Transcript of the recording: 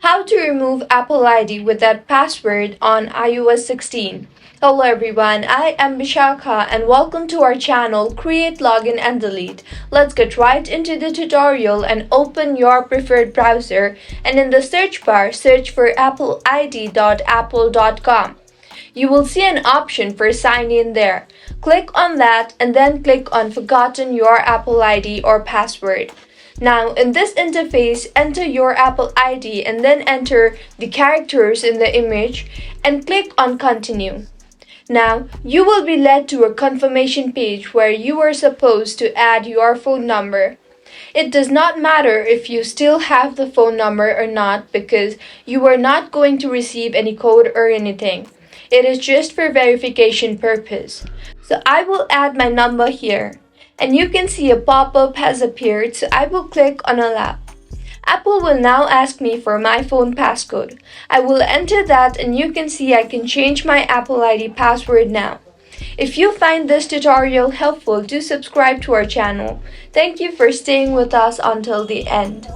How to remove Apple ID without password on iOS 16. Hello everyone, I am Bishakha and welcome to our channel Create, Login and Delete. Let's get right into the tutorial and open your preferred browser, and in the search bar search for appleid.apple.com. You will see an option for sign in there. Click on that and then click on Forgotten your Apple ID or password. Now, in this interface, enter your Apple ID and then enter the characters in the image and click on Continue. Now, you will be led to a confirmation page where you are supposed to add your phone number. It does not matter if you still have the phone number or not because you are not going to receive any code or anything. It is just for verification purpose. So I will add my number here. And you can see a pop-up has appeared, so I will click on Allow. Apple will now ask me for my phone passcode. I will enter that and you can see I can change my Apple ID password now. If you find this tutorial helpful, do subscribe to our channel. Thank you for staying with us until the end.